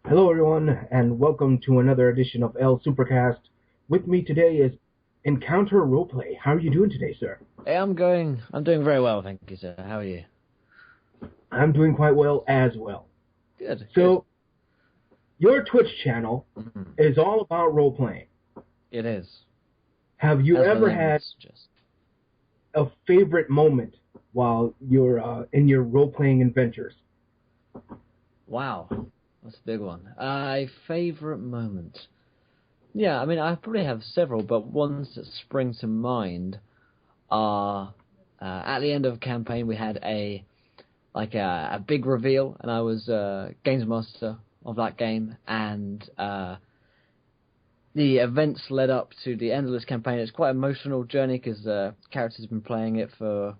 Hello, everyone, and welcome to another edition of L Supercast. With me today is Encounter Roleplay. How are you doing today, sir? Hey, I'm doing very well, thank you, sir. How are you? I'm doing quite well as well. Good. So, your Twitch channel Mm-hmm. is all about role-playing. It is. Have you As ever had a favorite moment while you're in your role-playing adventures? Wow, that's a big one. A favorite moment? Yeah, I mean, I probably have several, but ones that spring to mind are at the end of a campaign we had a big reveal, and I was games master of that game, and the events led up to the end of this campaign. It's quite an emotional journey because characters have been playing it for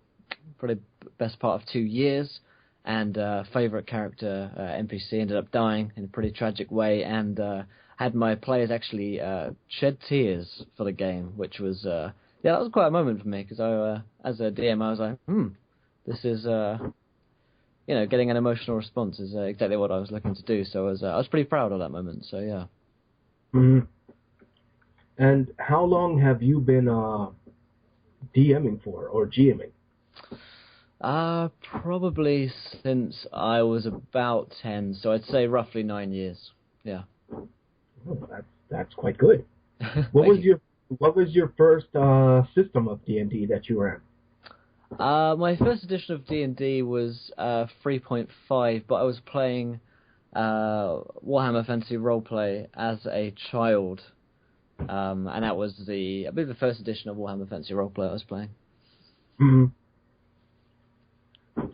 probably the best part of 2 years, and favourite character, NPC, ended up dying in a pretty tragic way, and had my players actually shed tears for the game, which was, that was quite a moment for me, because as a DM, I was like, this is, getting an emotional response is exactly what I was looking to do, so I was pretty proud of that moment, so yeah. Mm-hmm. And how long have you been DMing for, or GMing? Probably since I was about 10, so I'd say roughly 9 years. Yeah. Oh, that's quite good. What was your first system of D&D that you ran? My first edition of D&D was 3.5, but I was playing Warhammer Fantasy Roleplay as a child, and that was I believe the first edition of Warhammer Fantasy Roleplay I was playing. Mm-hmm.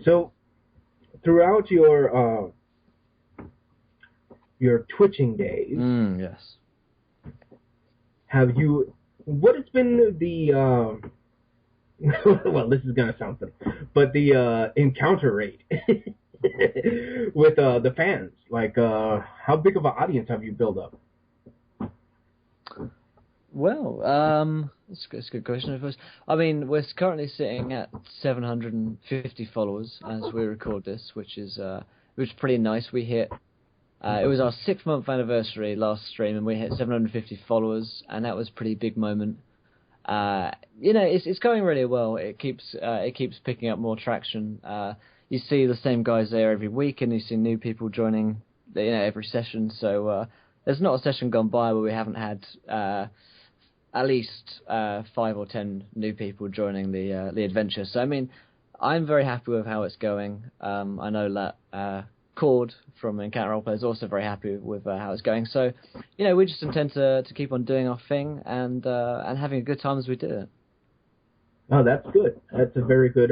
So, throughout your twitching days, yes. What has been the well, this is gonna sound funny, but the encounter rate with the fans, like how big of an audience have you built up? Well, that's a good question, I suppose. I mean, we're currently sitting at 750 followers as we record this, which is pretty nice. We hit, it was our 6-month anniversary last stream, and we hit 750 followers, and that was a pretty big moment. It's going really well. It keeps picking up more traction. You see the same guys there every week, and you see new people joining, every session. So there's not a session gone by where we haven't had at least 5 or 10 new people joining the adventure. So I mean, I'm very happy with how it's going. I know that Cord from Encounter Roleplay is also very happy with how it's going. So, we just intend to keep on doing our thing and having a good time as we do it. Oh, that's good. That's a very good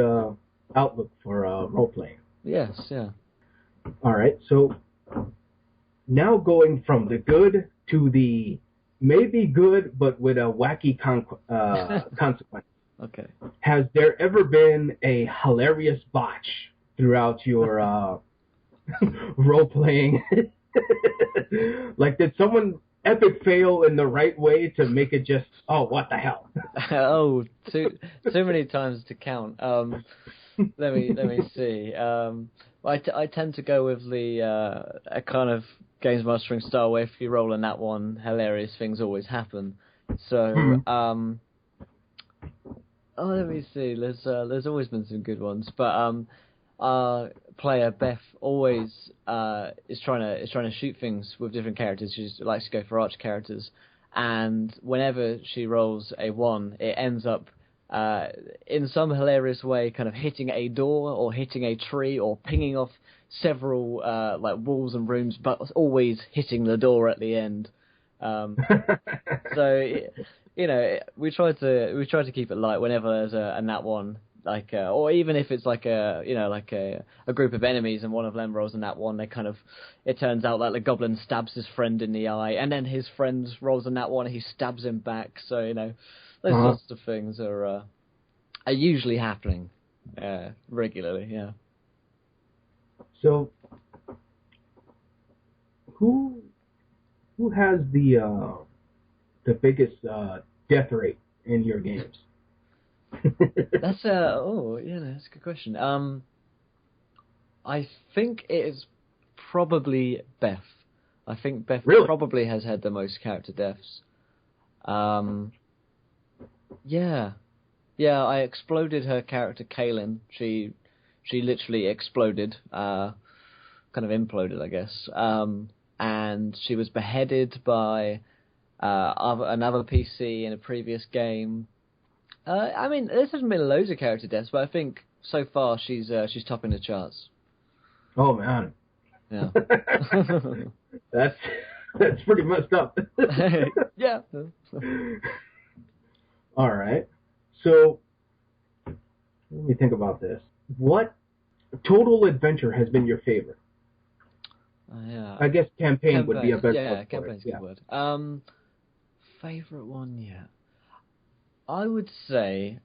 outlook for role playing. Yes, yeah. All right, so now going from the good to the maybe good, but with a wacky consequence. Okay. Has there ever been a hilarious botch throughout your role-playing? Like, did someone epic fail in the right way to make it just, oh, what the hell? Oh, too many times to count. Let me see. I tend to go with the a kind of games mastering style where if you roll in that one, hilarious things always happen. So, let me see. There's always been some good ones, but our player Beth always is trying to shoot things with different characters. She just likes to go for arch characters, and whenever she rolls a 1, it ends up in some hilarious way kind of hitting a door or hitting a tree or pinging off several walls and rooms, but always hitting the door at the end. So we try to keep it light whenever there's a nat 1. Or even if it's a group of enemies and one of them rolls a nat 1, it turns out that the goblin stabs his friend in the eye, and then his friend rolls a nat 1 and he stabs him back. So those sorts of things are usually happening regularly. Yeah. So, who has the biggest death rate in your games? That's that's a good question. I think it is probably Beth. I think Beth Really? probably has had the most character deaths. Yeah. Yeah, I exploded her character, Kaylin. She literally exploded, kind of imploded, I guess. And she was beheaded by another PC in a previous game. I mean, there hasn't been loads of character deaths, but I think so far she's topping the charts. Oh man. Yeah. that's pretty messed up. Yeah. All right. So let me think about this. What total adventure has been your favorite? Yeah. I guess campaign would be a better word. Yeah, campaign's a good word. Favorite one, yeah. I would say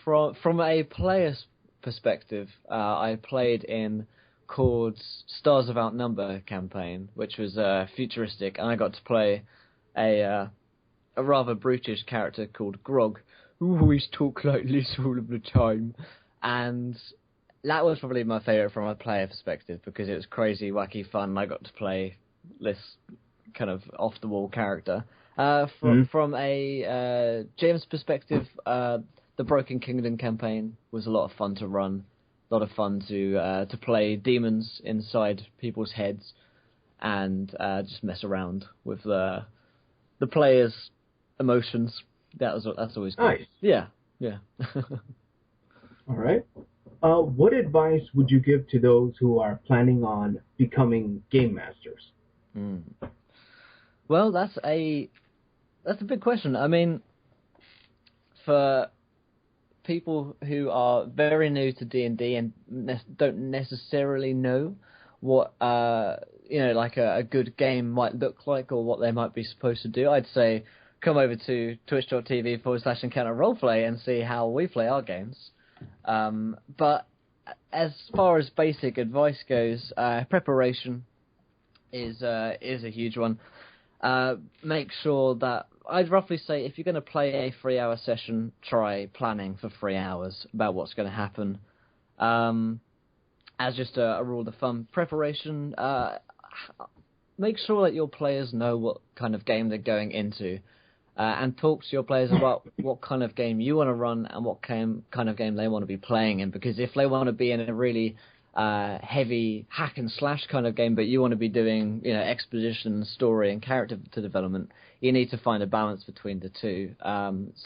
from a player's perspective, I played in Chord's Stars of Outnumber campaign, which was futuristic, and I got to play a rather brutish character called Grog, who always talks like this all of the time, and that was probably my favourite from a player perspective because it was crazy, wacky, fun, and I got to play this kind of off-the-wall character. From a James perspective, the Broken Kingdom campaign was a lot of fun to run, a lot of fun to play demons inside people's heads, and just mess around with the players' emotions. That's always good. Nice. Yeah. All right. What advice would you give to those who are planning on becoming game masters? Well, that's a big question. I mean, for people who are very new to D&D and don't necessarily know what like a good game might look like or what they might be supposed to do, I'd say come over to twitch.tv/encounter roleplay and see how we play our games. But as far as basic advice goes, preparation is a huge one. Make sure that I'd roughly say if you're going to play a 3-hour session, try planning for 3 hours about what's going to happen. As just a rule of thumb, preparation. Make sure that your players know what kind of game they're going into. And talk to your players about what kind of game you want to run and what kind of game they want to be playing in. Because if they want to be in a really heavy hack and slash kind of game, but you want to be doing exposition, story, and character development, you need to find a balance between the two.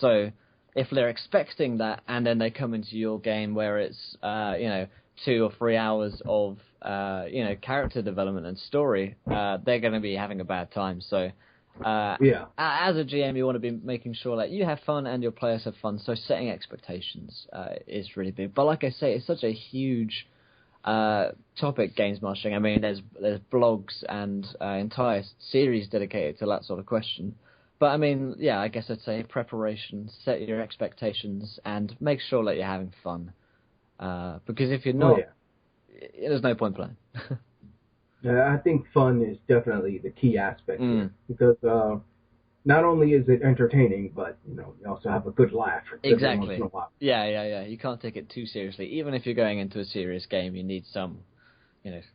So if they're expecting that, and then they come into your game where it's 2 or 3 hours of character development and story, they're going to be having a bad time. So. As a GM, you want to be making sure that you have fun and your players have fun. So setting expectations is really big. But like I say, it's such a huge topic, games mastering. I mean, there's blogs and entire series dedicated to that sort of question. But I mean, yeah, I guess I'd say preparation, set your expectations, and make sure that you're having fun. Because if you're not, there's no point playing. I think fun is definitely the key aspect here, because not only is it entertaining, but you also have a good laugh. Exactly. Every once in a while. Yeah. You can't take it too seriously. Even if you're going into a serious game, you need some,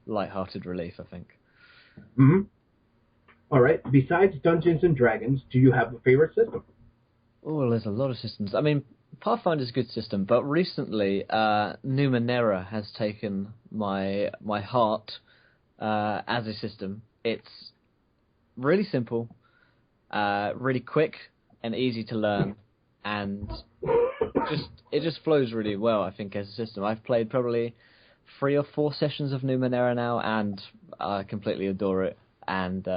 light-hearted relief, I think. Mm-hmm. All right. Besides Dungeons and Dragons, do you have a favorite system? Oh, there's a lot of systems. I mean, Pathfinder's a good system, but recently, Numenera has taken my heart. As a system, it's really simple, really quick and easy to learn, and it just flows really well, I think, as a system. I've played probably 3 or 4 sessions of Numenera now, and I completely adore it. And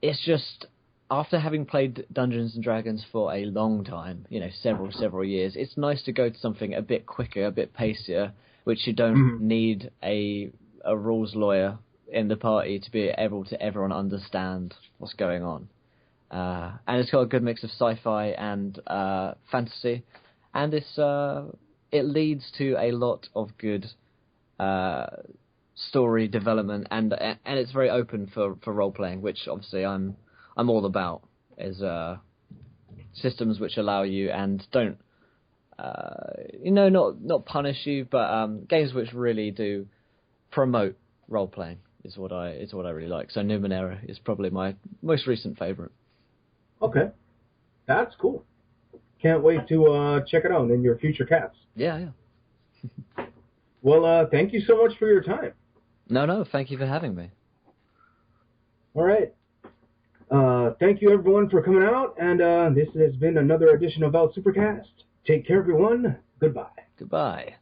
it's just, after having played Dungeons and Dragons for a long time, several years, it's nice to go to something a bit quicker, a bit pacier, which you don't need a rules lawyer in the party to be able to everyone understand what's going on. And it's got a good mix of sci-fi and fantasy, and it leads to a lot of good story development, and it's very open for role playing, which obviously I'm all about, is systems which allow you and don't not punish you, but games which really do promote role playing. is what I really like. So Numenera is probably my most recent favorite. Okay, that's cool. Can't wait to check it out in your future casts. Yeah. Well, thank you so much for your time. No, thank you for having me. All right. Thank you, everyone, for coming out, and this has been another edition of Supercast. Take care, everyone. Goodbye. Goodbye.